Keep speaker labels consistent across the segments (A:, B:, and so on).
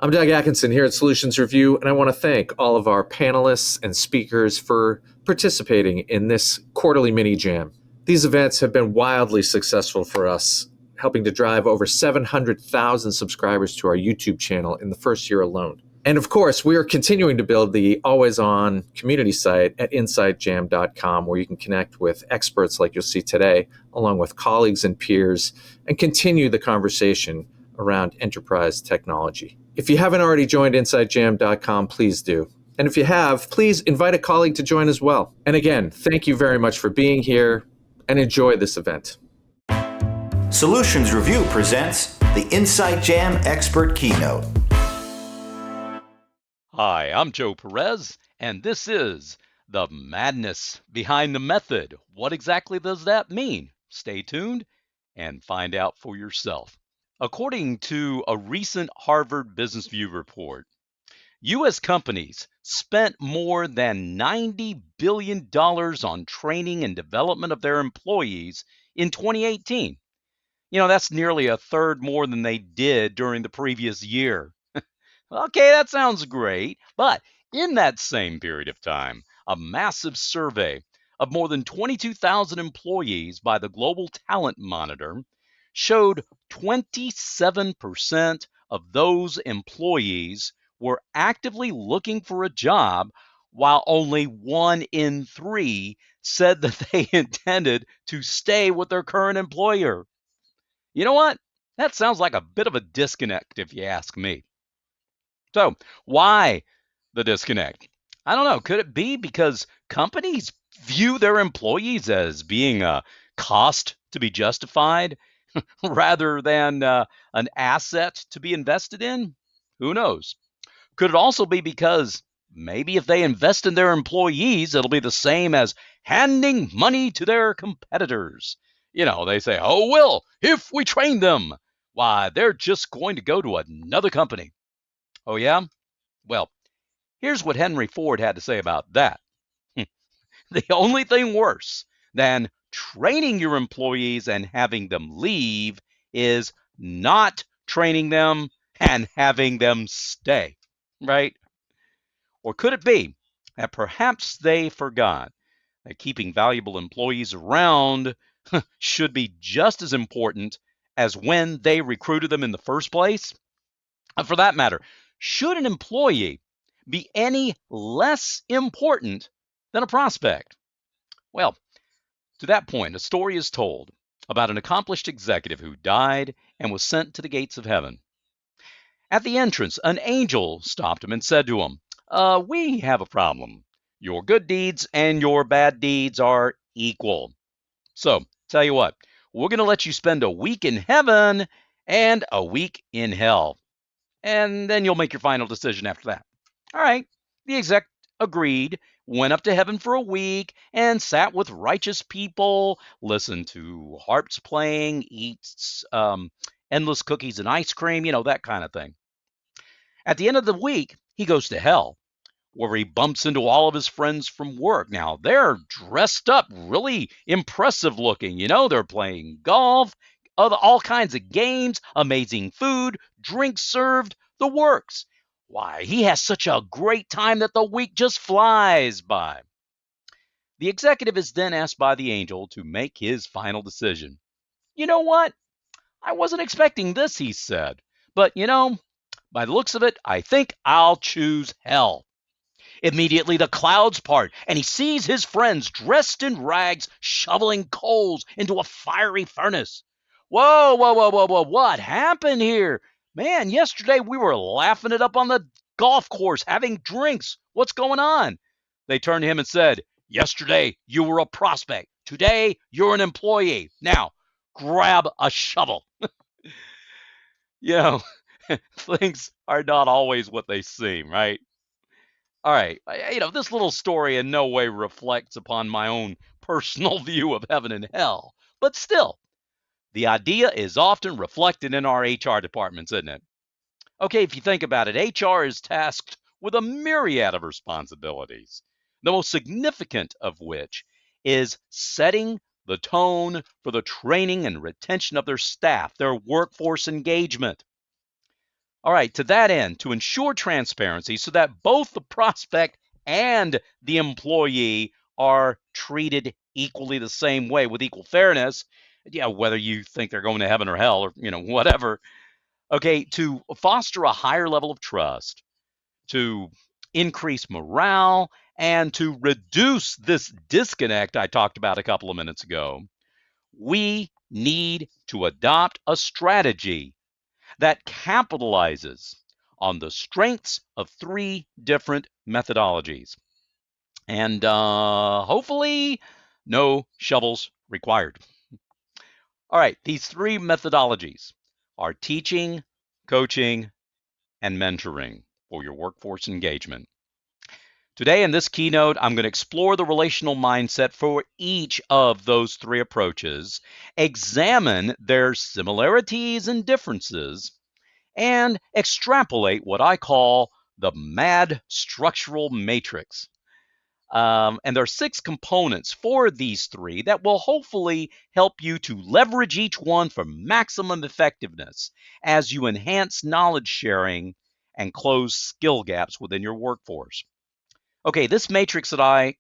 A: I'm Doug Atkinson here at Solutions Review, and I want to thank all of our panelists and speakers for participating in this quarterly mini jam. These events have been wildly successful for us, helping to drive over 700,000 subscribers to our YouTube channel in the first year alone. And of course, we are continuing to build the always-on community site at insidejam.com, where you can connect with experts like you'll see today, along with colleagues and peers, and continue the conversation around enterprise technology. If you haven't already joined insidejam.com, please do. And if you have, please invite a colleague to join as well. And again, thank you very much for being here and enjoy this event.
B: Solutions Review presents the Inside Jam Expert Keynote.
C: Hi, I'm Joe Perez, and this is the madness behind the method. What exactly does that mean? Stay tuned and find out for yourself. According to a recent Harvard Business Review report, U.S. companies spent more than $90 billion on training and development of their employees in 2018. That's nearly a third more than they did during the previous year. Okay, that sounds great, but in that same period of time, a massive survey of more than 22,000 employees by the Global Talent Monitor showed 27% of those employees were actively looking for a job, while only 1 in 3 said that they intended to stay with their current employer. You know what? That sounds like a bit of a disconnect, if you ask me. So, why the disconnect? I don't know. Could it be because companies view their employees as being a cost to be justified rather than an asset to be invested in? Who knows? Could it also be because maybe if they invest in their employees, it'll be the same as handing money to their competitors? They say, oh, well, if we train them, why, they're just going to go to another company. Oh, yeah? Well, here's what Henry Ford had to say about that. The only thing worse than training your employees and having them leave is not training them and having them stay, right? Or could it be that perhaps they forgot that keeping valuable employees around should be just as important as when they recruited them in the first place? And for that matter, should an employee be any less important than a prospect? Well, to that point, a story is told about an accomplished executive who died and was sent to the gates of heaven. At the entrance, an angel stopped him and said to him, we have a problem. Your good deeds and your bad deeds are equal. So, tell you what, we're going to let you spend a week in heaven and a week in hell. And then you'll make your final decision after that. All right, the exec agreed, went up to heaven for a week, and sat with righteous people, listened to harps playing, eats endless cookies and ice cream, that kind of thing. At the end of the week, he goes to hell, where he bumps into all of his friends from work. Now, they're dressed up, really impressive looking. They're playing golf, all kinds of games, amazing food, drinks served, the works. Why, he has such a great time that the week just flies by. The executive is then asked by the angel to make his final decision. You know what? I wasn't expecting this, he said. But, by the looks of it, I think I'll choose hell. Immediately the clouds part, and he sees his friends dressed in rags shoveling coals into a fiery furnace. Whoa, whoa, whoa, whoa, whoa, what happened here? Man, yesterday we were laughing it up on the golf course, having drinks. What's going on? They turned to him and said, yesterday you were a prospect. Today you're an employee. Now, grab a shovel. Things are not always what they seem, right? All right, this little story in no way reflects upon my own personal view of heaven and hell, but still, the idea is often reflected in our HR departments, isn't it? Okay, if you think about it, HR is tasked with a myriad of responsibilities, the most significant of which is setting the tone for the training and retention of their staff, their workforce engagement. All right, to that end, to ensure transparency so that both the prospect and the employee are treated equally the same way with equal fairness, whether you think they're going to heaven or hell or, whatever. Okay, to foster a higher level of trust, to increase morale, and to reduce this disconnect I talked about a couple of minutes ago, we need to adopt a strategy that capitalizes on the strengths of three different methodologies. And hopefully, no shovels required. All right, these three methodologies are teaching, coaching, and mentoring for your workforce engagement. Today in this keynote, I'm going to explore the relational mindset for each of those three approaches, examine their similarities and differences, and extrapolate what I call the MAD structural matrix. And there are 6 components for these three that will hopefully help you to leverage each one for maximum effectiveness as you enhance knowledge sharing and close skill gaps within your workforce. Okay, this matrix that I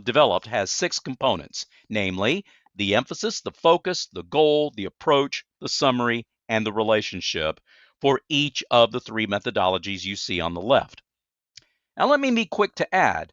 C: developed has 6 components, namely the emphasis, the focus, the goal, the approach, the summary, and the relationship for each of the 3 methodologies you see on the left. Now, let me be quick to add,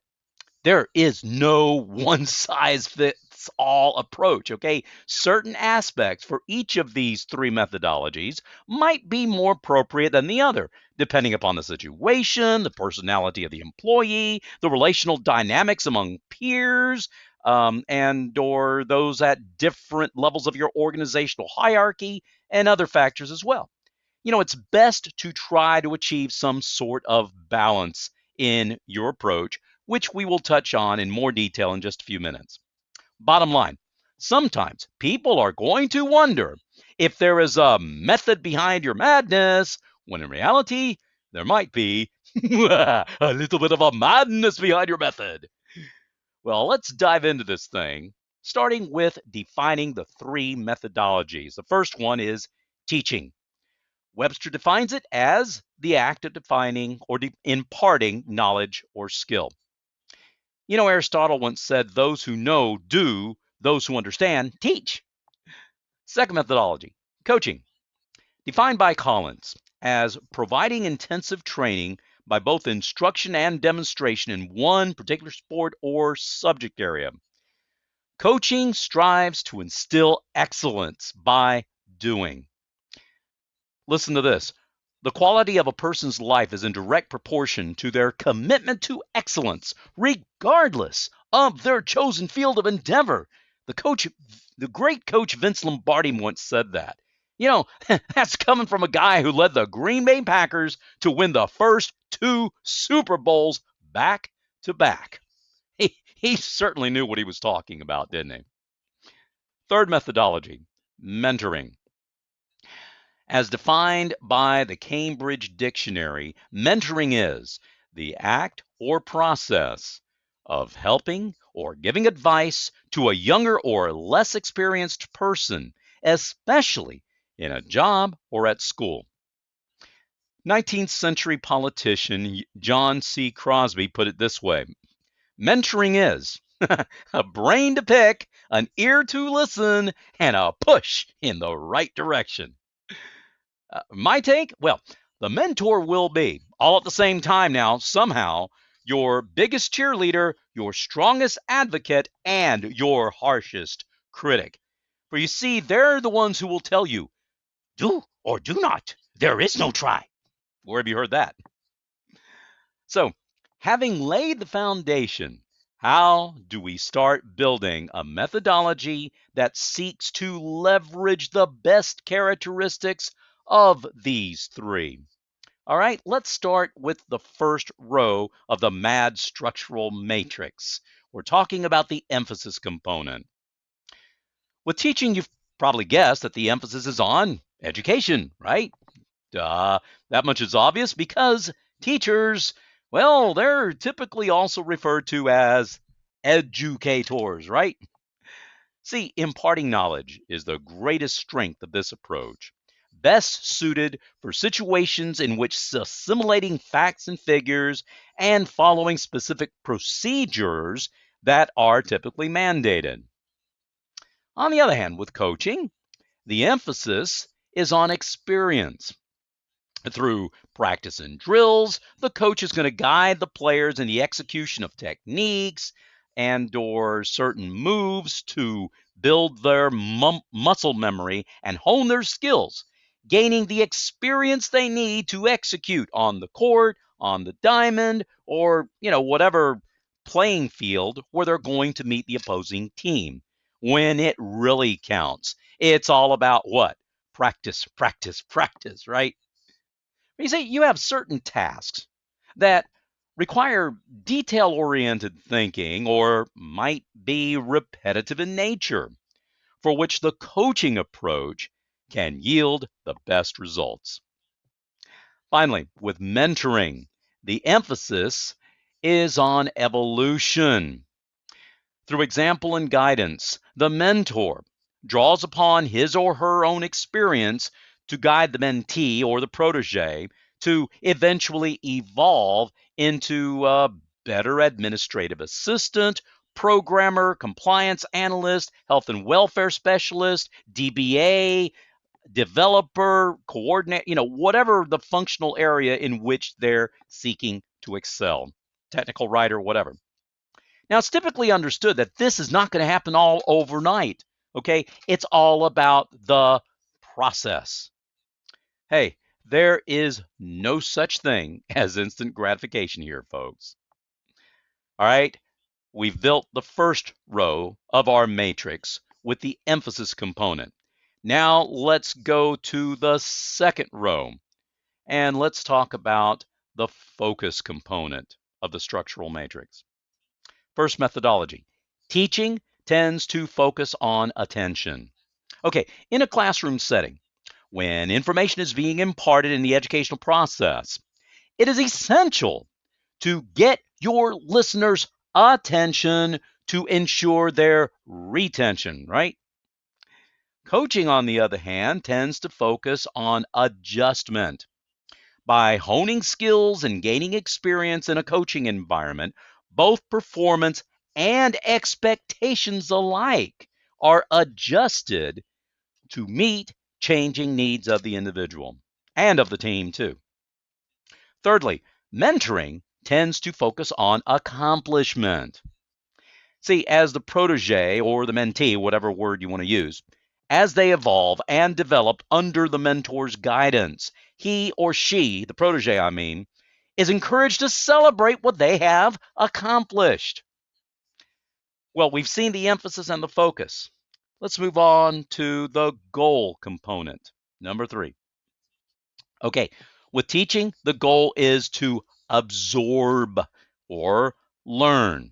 C: there is no one size fits all approach, okay? Certain aspects for each of these 3 methodologies might be more appropriate than the other, depending upon the situation, the personality of the employee, the relational dynamics among peers, and or those at different levels of your organizational hierarchy, and other factors as well. It's best to try to achieve some sort of balance in your approach, which we will touch on in more detail in just a few minutes. Bottom line, sometimes people are going to wonder if there is a method behind your madness, when in reality, there might be a little bit of a madness behind your method. Well, let's dive into this thing, starting with defining the 3 methodologies. The first one is teaching. Webster defines it as the act of defining or imparting knowledge or skill. Aristotle once said, those who know do, those who understand teach. Second methodology, coaching, defined by Collins as providing intensive training by both instruction and demonstration in one particular sport or subject area. Coaching strives to instill excellence by doing. Listen to this. The quality of a person's life is in direct proportion to their commitment to excellence, regardless of their chosen field of endeavor. The great coach Vince Lombardi once said that. That's coming from a guy who led the Green Bay Packers to win the first 2 Super Bowls back to back. He certainly knew what he was talking about, didn't he? Third methodology, mentoring. As defined by the Cambridge Dictionary, mentoring is the act or process of helping or giving advice to a younger or less experienced person, especially in a job or at school. 19th century politician John C. Crosby put it this way: mentoring is a brain to pick, an ear to listen, and a push in the right direction. My take? Well, the mentor will be, all at the same time now, somehow, your biggest cheerleader, your strongest advocate, and your harshest critic. For you see, they're the ones who will tell you, do or do not. There is no try. Where have you heard that? So, having laid the foundation, how do we start building a methodology that seeks to leverage the best characteristics of these 3? All right, let's start with the first row of the MAD structural matrix. We're talking about the emphasis component. With teaching, you've probably guessed that the emphasis is on education, right? That much is obvious because teachers, well, they're typically also referred to as educators, right? See, imparting knowledge is the greatest strength of this approach. best suited for situations in which assimilating facts and figures and following specific procedures that are typically mandated. On the other hand, with coaching, the emphasis is on experience. Through practice and drills, the coach is going to guide the players in the execution of techniques and or certain moves to build their muscle memory and hone their skills, gaining the experience they need to execute on the court, on the diamond, or whatever playing field where they're going to meet the opposing team. When it really counts, it's all about what? Practice, practice, practice, right? You see, you have certain tasks that require detail-oriented thinking or might be repetitive in nature, for which the coaching approach can yield the best results. Finally, with mentoring, the emphasis is on evolution. Through example and guidance, the mentor draws upon his or her own experience to guide the mentee or the protege to eventually evolve into a better administrative assistant, programmer, compliance analyst, health and welfare specialist, DBA, developer, coordinator, whatever the functional area in which they're seeking to excel, technical writer, whatever. Now, it's typically understood that this is not going to happen all overnight, okay? It's all about the process. Hey, there is no such thing as instant gratification here, folks. All right, we've built the first row of our matrix with the emphasis component. Now let's go to the second row, and let's talk about the focus component of the structural matrix. First, methodology. Teaching tends to focus on attention. Okay, in a classroom setting, when information is being imparted in the educational process, it is essential to get your listeners' attention to ensure their retention, right? Coaching, on the other hand, tends to focus on adjustment. By honing skills and gaining experience in a coaching environment, both performance and expectations alike are adjusted to meet changing needs of the individual and of the team too. Thirdly, mentoring tends to focus on accomplishment. See, as the protege or the mentee, whatever word you want to use, as they evolve and develop under the mentor's guidance, he or she, the protege I mean, is encouraged to celebrate what they have accomplished. Well, we've seen the emphasis and the focus. Let's move on to the goal component, number 3. Okay, with teaching, the goal is to absorb or learn.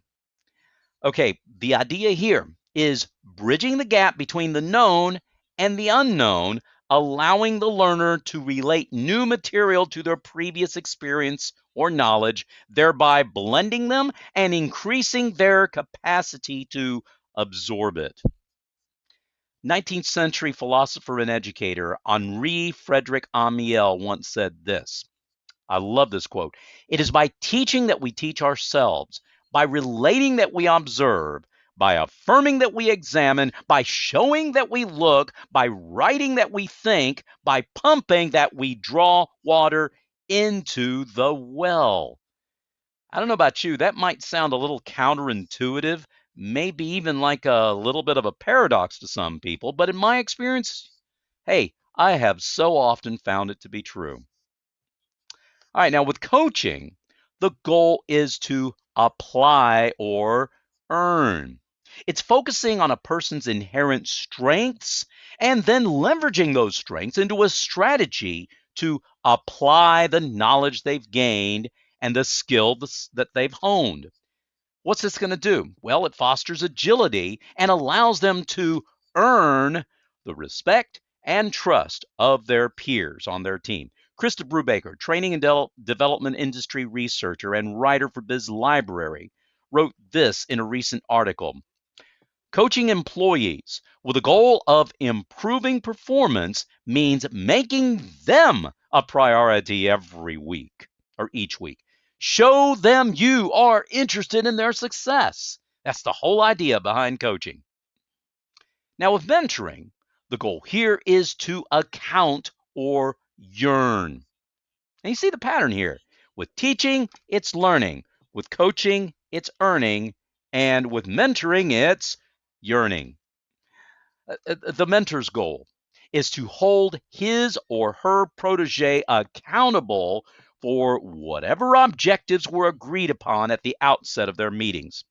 C: Okay, the idea here is bridging the gap between the known and the unknown, allowing the learner to relate new material to their previous experience or knowledge, thereby blending them and increasing their capacity to absorb it. 19th century philosopher and educator Henri Frederick Amiel once said this. I love this quote. "It is by teaching that we teach ourselves, by relating that we observe, by affirming that we examine, by showing that we look, by writing that we think, by pumping that we draw water into the well." I don't know about you, that might sound a little counterintuitive, maybe even like a little bit of a paradox to some people, but in my experience, hey, I have so often found it to be true. All right, now with coaching, the goal is to apply or earn. It's focusing on a person's inherent strengths and then leveraging those strengths into a strategy to apply the knowledge they've gained and the skill that they've honed. What's this going to do? Well, it fosters agility and allows them to earn the respect and trust of their peers on their team. Krista Brubaker, training and development industry researcher and writer for Biz Library, wrote this in a recent article. Coaching employees with the goal of improving performance means making them a priority every week or each week. Show them you are interested in their success. That's the whole idea behind coaching. Now, with mentoring, the goal here is to account or yearn. And you see the pattern here. With teaching, it's learning. With coaching, it's earning. And with mentoring, it's yearning. The mentor's goal is to hold his or her protege accountable for whatever objectives were agreed upon at the outset of their meetings,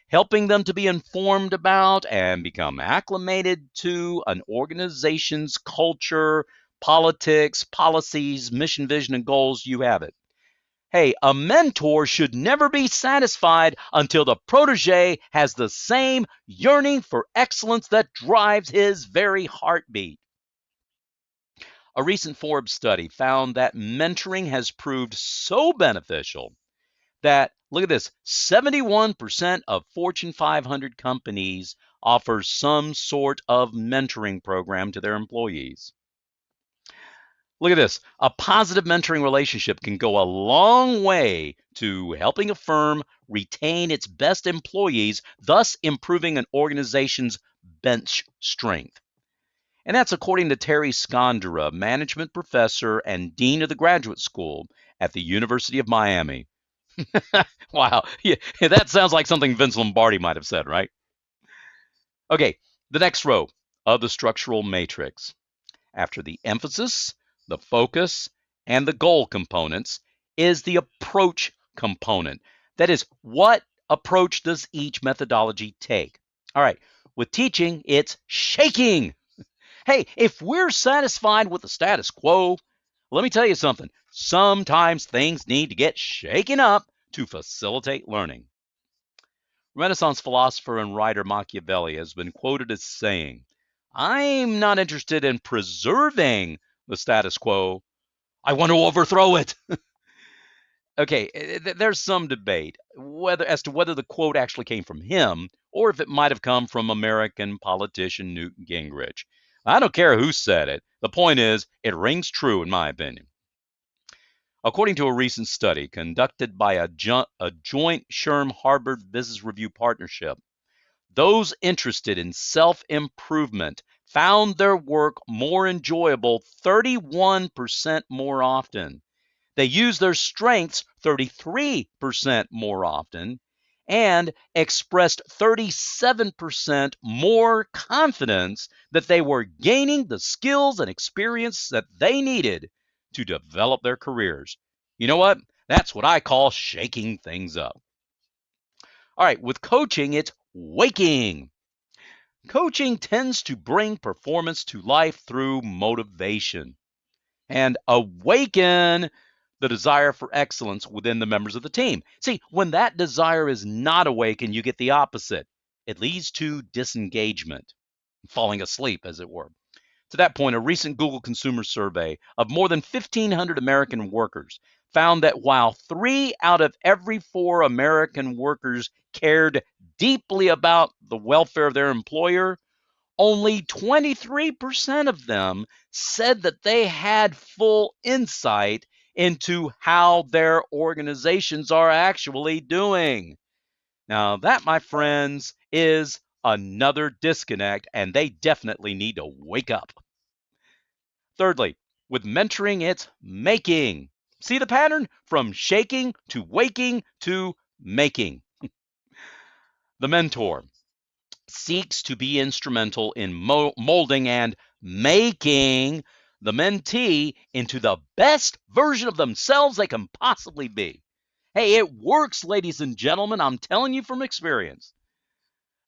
C: helping them to be informed about and become acclimated to an organization's culture, politics, policies, mission, vision, and goals. You have it. Hey, a mentor should never be satisfied until the protege has the same yearning for excellence that drives his very heartbeat. A recent Forbes study found that mentoring has proved so beneficial that, look at this, 71% of Fortune 500 companies offer some sort of mentoring program to their employees. Look at this. A positive mentoring relationship can go a long way to helping a firm retain its best employees, thus improving an organization's bench strength. And that's according to Terry Skondera, management professor and dean of the graduate school at the University of Miami. Wow, yeah, that sounds like something Vince Lombardi might have said, right? Okay, the next row of the structural matrix. After the emphasis, the focus, and the goal components is the approach component. That is, what approach does each methodology take? All right, with teaching, it's shaking. Hey, if we're satisfied with the status quo, let me tell you something. Sometimes things need to get shaken up to facilitate learning. Renaissance philosopher and writer Machiavelli has been quoted as saying, "I'm not interested in preserving the status quo. I want to overthrow it." Okay, there's some debate as to whether the quote actually came from him or if it might have come from American politician Newt Gingrich. I don't care who said it. The point is, it rings true in my opinion. According to a recent study conducted by a joint SHRM-Harvard Business Review partnership, those interested in self-improvement found their work more enjoyable 31% more often. They used their strengths 33% more often and expressed 37% more confidence that they were gaining the skills and experience that they needed to develop their careers. You know what? That's what I call shaking things up. All right, with coaching, it's waking. Coaching tends to bring performance to life through motivation and awaken the desire for excellence within the members of the team. See, when that desire is not awakened, you get the opposite. It leads to disengagement, falling asleep, as it were. To that point, a recent Google consumer survey of more than 1,500 American workers found that while 3 out of every 4 American workers cared deeply about the welfare of their employer, only 23% of them said that they had full insight into how their organizations are actually doing. Now, that, my friends, is another disconnect, and they definitely need to wake up. Thirdly, with mentoring, it's making. See the pattern? From shaking to waking to making. The mentor seeks to be instrumental in molding and making the mentee into the best version of themselves they can possibly be. Hey, it works, ladies and gentlemen. I'm telling you from experience.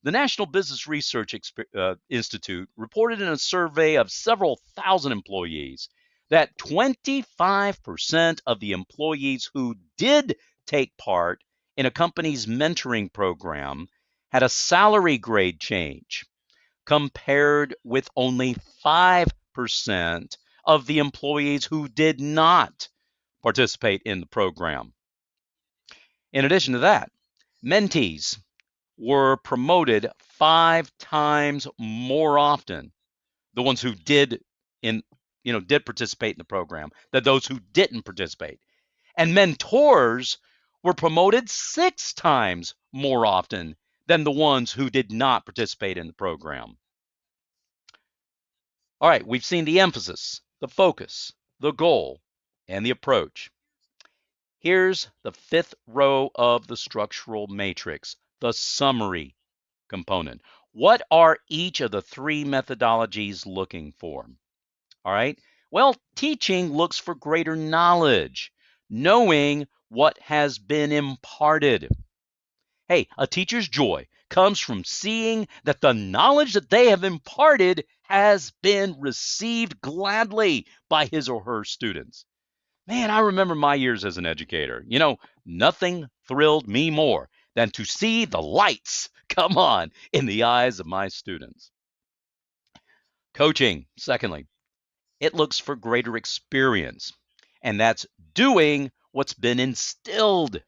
C: The National Business Research Institute reported in a survey of several thousand employees that 25% of the employees who did take part in a company's mentoring program had a salary grade change, compared with only 5% of the employees who did not participate in the program. In addition to that, mentees were promoted 5 times more often, the ones who did participate in the program, than those who didn't participate. And mentors were promoted 6 times more often than the ones who did not participate in the program. All right, we've seen the emphasis, the focus, the goal, and the approach. Here's the 5th row of the structural matrix, the summary component. What are each of the 3 methodologies looking for? All right. Well, teaching looks for greater knowledge, knowing what has been imparted. Hey, a teacher's joy comes from seeing that the knowledge that they have imparted has been received gladly by his or her students. Man, I remember my years as an educator. Nothing thrilled me more than to see the lights come on in the eyes of my students. Coaching, secondly, it looks for greater experience, and that's doing what's been instilled.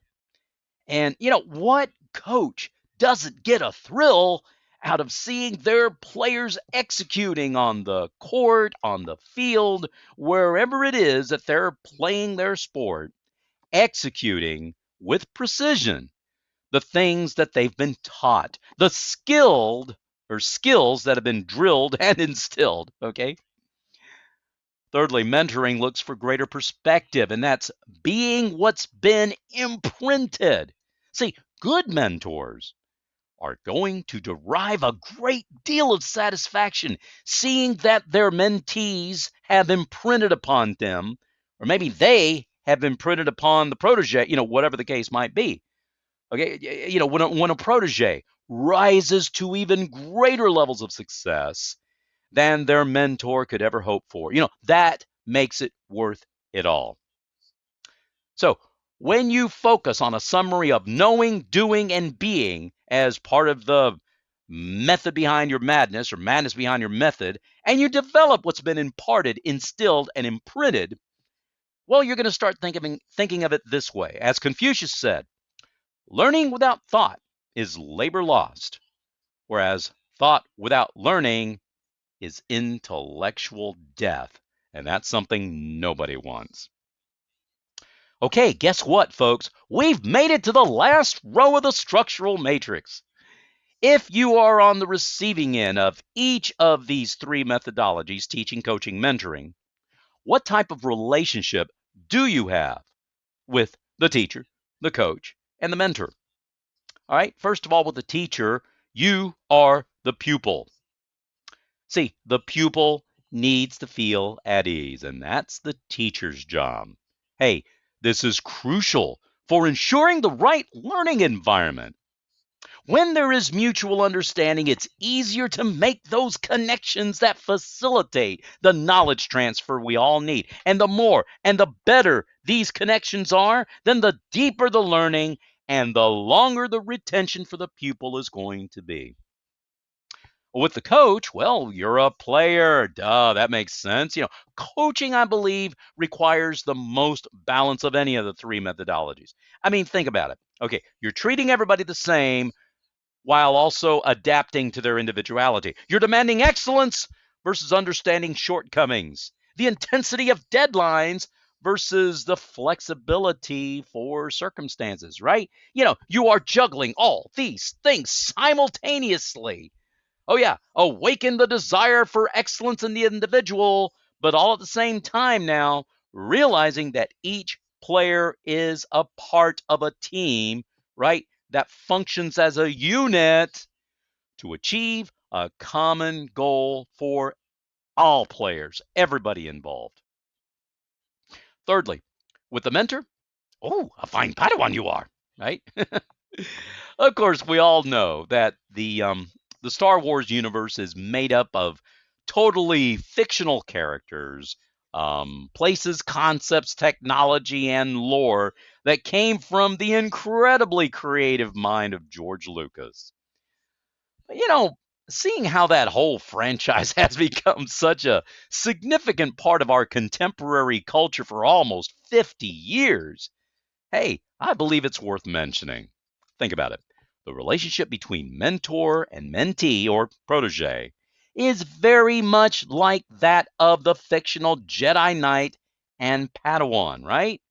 C: And what coach doesn't get a thrill out of seeing their players executing on the court, on the field, wherever it is that they're playing their sport, executing with precision the things that they've been taught, the skills that have been drilled and instilled, okay? Thirdly, mentoring looks for greater perspective, and that's being what's been imprinted. See, good mentors are going to derive a great deal of satisfaction seeing that their mentees have imprinted upon them, or maybe they have imprinted upon the protege, whatever the case might be. Okay, when a protege rises to even greater levels of success than their mentor could ever hope for, that makes it worth it all. So when you focus on a summary of knowing, doing, and being as part of the method behind your madness or madness behind your method, and you develop what's been imparted, instilled, and imprinted, well, you're going to start thinking of it this way. As Confucius said, learning without thought is labor lost, whereas thought without learning is intellectual death, and that's something nobody wants. Okay, guess what, folks? We've made it to the last row of the structural matrix. If you are on the receiving end of each of these 3 methodologies, teaching, coaching, mentoring, what type of relationship do you have with the teacher, the coach, and the mentor? All right, first of all, with the teacher, you are the pupil. See, the pupil needs to feel at ease, and that's the teacher's job. Hey, this is crucial for ensuring the right learning environment. When there is mutual understanding, it's easier to make those connections that facilitate the knowledge transfer we all need. And the more and the better these connections are, then the deeper the learning and the longer the retention for the pupil is going to be. With the coach, well, you're a player. Duh, that makes sense. Coaching, I believe, requires the most balance of any of the 3 methodologies. I mean, think about it. Okay, you're treating everybody the same while also adapting to their individuality. You're demanding excellence versus understanding shortcomings, the intensity of deadlines versus the flexibility for circumstances, right? You are juggling all these things simultaneously. Oh, yeah, awaken the desire for excellence in the individual, but all at the same time now, realizing that each player is a part of a team, right, that functions as a unit to achieve a common goal for all players, everybody involved. Thirdly, with the mentor, a fine Padawan you are, right? Of course, we all know that the Star Wars universe is made up of totally fictional characters, places, concepts, technology, and lore that came from the incredibly creative mind of George Lucas. Seeing how that whole franchise has become such a significant part of our contemporary culture for almost 50 years, hey, I believe it's worth mentioning. Think about it. The relationship between mentor and mentee or protege is very much like that of the fictional Jedi Knight and Padawan, right?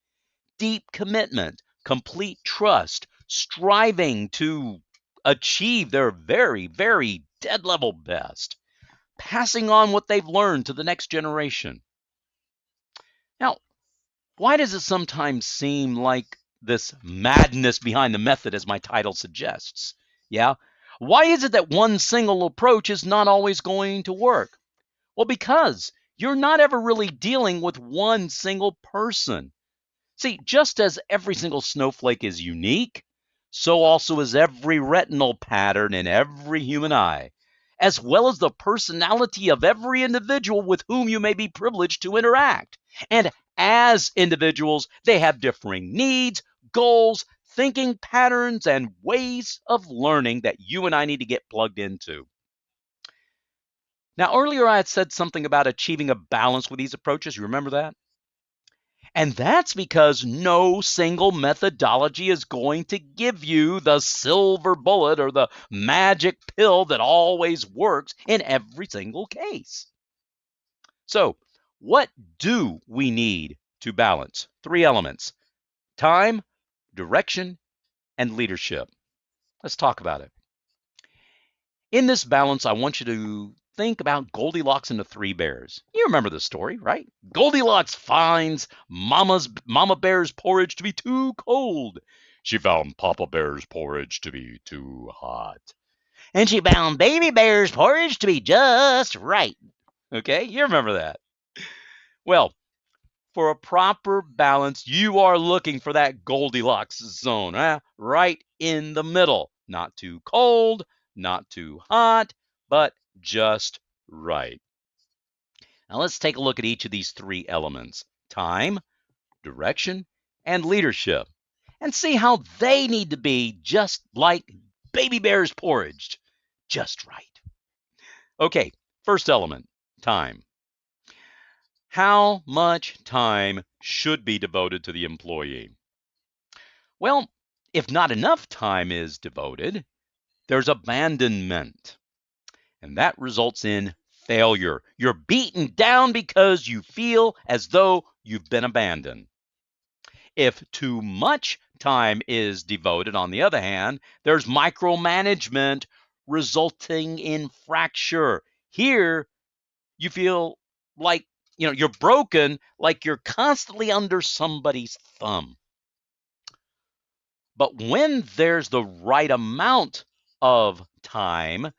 C: Deep commitment, complete trust, striving to achieve their very, very dead level best, passing on what they've learned to the next generation. Now, why does it sometimes seem like this madness behind the method, as my title suggests? Yeah? Why is it that one single approach is not always going to work? Well, because you're not ever really dealing with one single person. See, just as every single snowflake is unique, so also is every retinal pattern in every human eye, as well as the personality of every individual with whom you may be privileged to interact. And as individuals, they have differing needs, goals, thinking patterns, and ways of learning that you and I need to get plugged into. Now, earlier I had said something about achieving a balance with these approaches. You remember that? And that's because no single methodology is going to give you the silver bullet or the magic pill that always works in every single case. So, what do we need to balance? 3 elements: time, direction, and leadership. Let's talk about it. In this balance, I want you to think about Goldilocks and the 3 bears. You remember the story, right? Goldilocks finds Mama Bear's porridge to be too cold. She found Papa Bear's porridge to be too hot. And she found Baby Bear's porridge to be just right. Okay, you remember that. Well, for a proper balance, you are looking for that Goldilocks zone, right in the middle. Not too cold, not too hot, but just right. Now let's take a look at each of these 3 elements: time, direction, and leadership, and see how they need to be just like Baby Bear's porridge, just right. Okay, first element, time. How much time should be devoted to the employee? Well, if not enough time is devoted, there's abandonment, and that results in failure. You're beaten down because you feel as though you've been abandoned. If too much time is devoted, on the other hand, there's micromanagement resulting in fracture. Here, you feel like you're broken, like you're constantly under somebody's thumb. But when there's the right amount of time,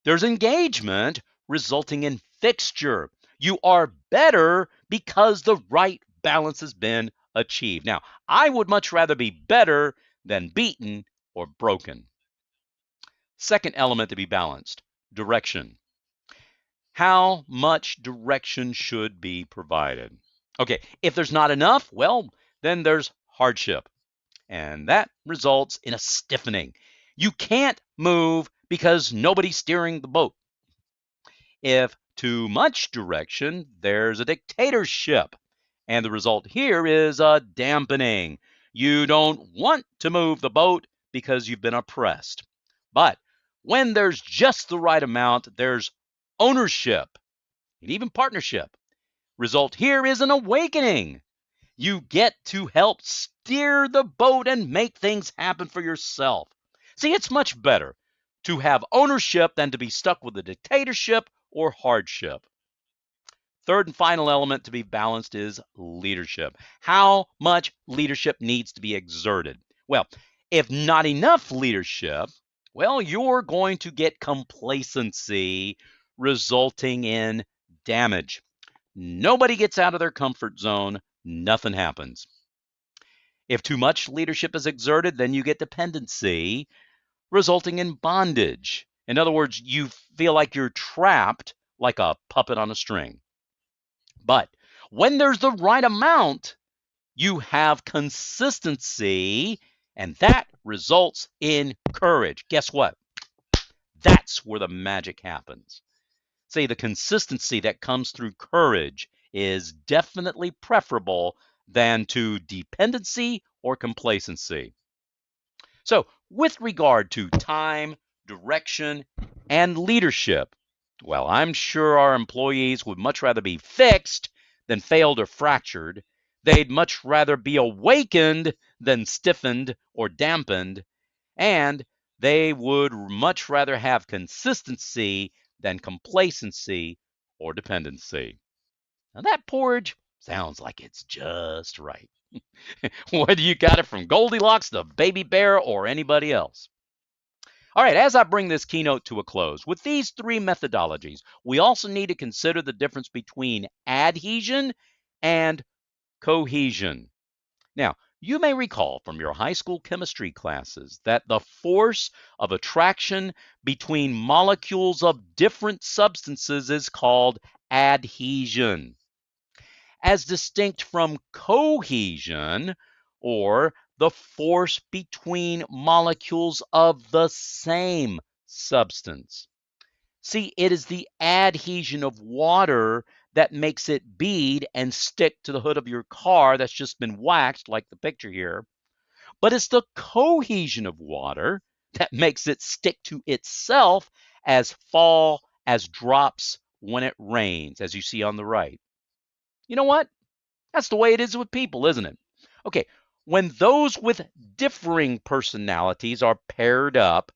C: there's engagement resulting in fixture. You are better because the right balance has been achieved. Now, I would much rather be better than beaten or broken. Second element to be balanced, direction. How much direction should be provided? Okay, if there's not enough, well, then there's hardship, and that results in a stiffening. You can't move because nobody's steering the boat. If too much direction, there's a dictatorship, and the result here is a dampening. You don't want to move the boat because you've been oppressed. But when there's just the right amount, there's ownership and even partnership. Result here is an awakening. You get to help steer the boat and make things happen for yourself. See, it's much better to have ownership than to be stuck with a dictatorship or hardship. Third and final element to be balanced is leadership. How much leadership needs to be exerted? Well, if not enough leadership, well, you're going to get complacency resulting in damage. Nobody gets out of their comfort zone, nothing happens. If too much leadership is exerted, then you get dependency, resulting in bondage. In other words, you feel like you're trapped like a puppet on a string. But when there's the right amount, you have consistency, and that results in courage. Guess what? That's where the magic happens. Say the consistency that comes through courage is definitely preferable than to dependency or complacency. So with regard to time, direction, and leadership. Well, I'm sure our employees would much rather be fixed than failed or fractured. They'd much rather be awakened than stiffened or dampened. And they would much rather have consistency than complacency or dependency. Now, that porridge sounds like it's just right. Whether you got it from Goldilocks, the baby bear, or anybody else. All right, as I bring this keynote to a close, with these three methodologies, we also need to consider the difference between adhesion and cohesion. Now, you may recall from your high school chemistry classes that the force of attraction between molecules of different substances is called adhesion, as distinct from cohesion, or the force between molecules of the same substance. See, it is the adhesion of water that makes it bead and stick to the hood of your car that's just been waxed, like the picture here. But it's the cohesion of water that makes it stick to itself as fall as drops when it rains, as you see on the right. You know what? That's the way it is with people, isn't it? Okay, when those with differing personalities are paired up,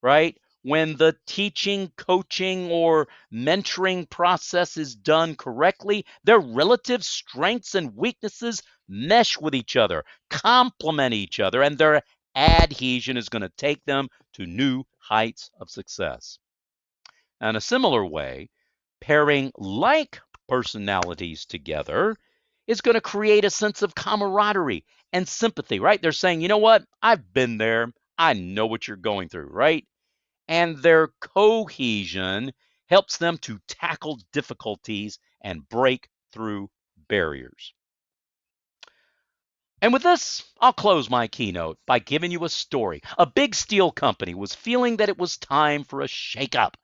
C: right? When the teaching, coaching, or mentoring process is done correctly, their relative strengths and weaknesses mesh with each other, complement each other, and their adhesion is going to take them to new heights of success. In a similar way, pairing like personalities together is going to create a sense of camaraderie and sympathy, right? They're saying, you know what? I've been there. I know what you're going through, right? And their cohesion helps them to tackle difficulties and break through barriers. And with this, I'll close my keynote by giving you a story. A big steel company was feeling that it was time for a shakeup.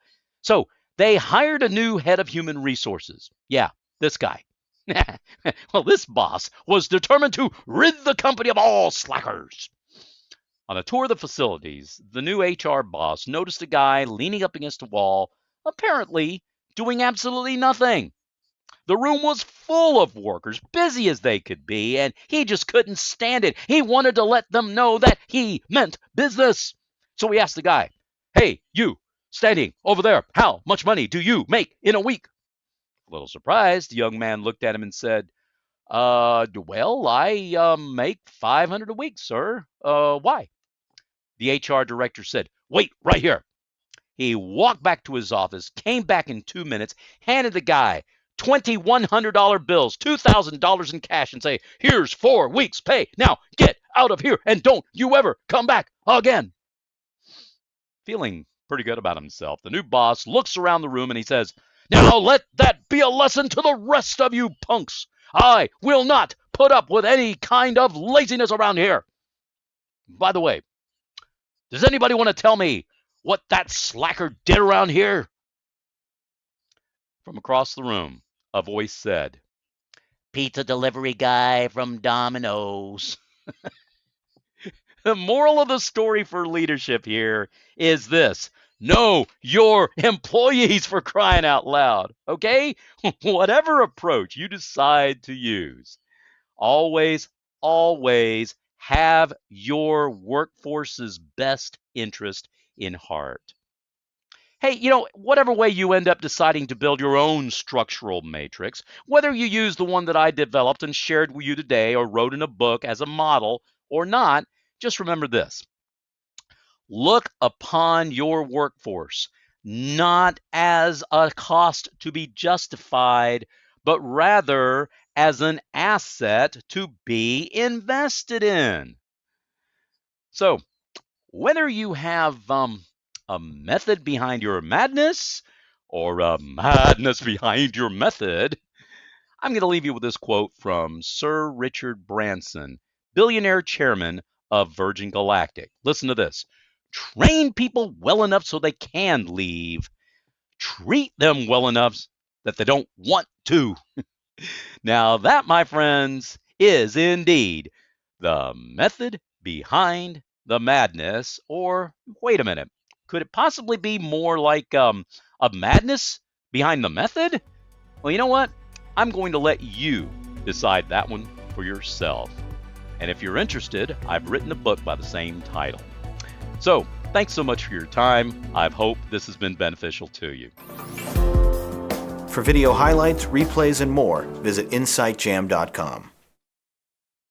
C: So they hired a new head of human resources. Yeah, this guy. Well, this boss was determined to rid the company of all slackers. On a tour of the facilities, the new HR boss noticed a guy leaning up against a wall, apparently doing absolutely nothing. The room was full of workers, busy as they could be, and he just couldn't stand it. He wanted to let them know that he meant business. So he asked the guy, "Hey, you, standing over there, how much money do you make in a week?" A little surprised, the young man looked at him and said, well, I make 500 a week, sir. Why?" The HR director said, "Wait right here." He walked back to his office, came back in 2 minutes, handed the guy $2,100 bills, $2,000 in cash, and say, "Here's 4 weeks' pay. Now get out of here and don't you ever come back again." Feeling pretty good about himself, the new boss looks around the room and he says, "Now let that be a lesson to the rest of you punks. I will not put up with any kind of laziness around here. By the way, does anybody want to tell me what that slacker did around here?" From across the room, a voice said, "Pizza delivery guy from Domino's." The moral of the story for leadership here is this: know your employees, for crying out loud, okay? Whatever approach you decide to use, always, always have your workforce's best interest in heart. Hey, whatever way you end up deciding to build your own structural matrix, whether you use the one that I developed and shared with you today or wrote in a book as a model or not, just remember this: look upon your workforce not as a cost to be justified, but rather as an asset to be invested in. So, whether you have a method behind your madness or a madness behind your method, I'm going to leave you with this quote from Sir Richard Branson, billionaire chairman of Virgin Galactic. Listen to this: train people well enough so they can leave. Treat them well enough that they don't want to. Now, that, my friends, is indeed the method behind the madness? Or wait a minute, could it possibly be more like a madness behind the method? Well, you know what? I'm going to let you decide that one for yourself. And if you're interested, I've written a book by the same title. So, thanks so much for your time. I hope this has been beneficial to you.
B: For video highlights, replays, and more, visit insightjam.com.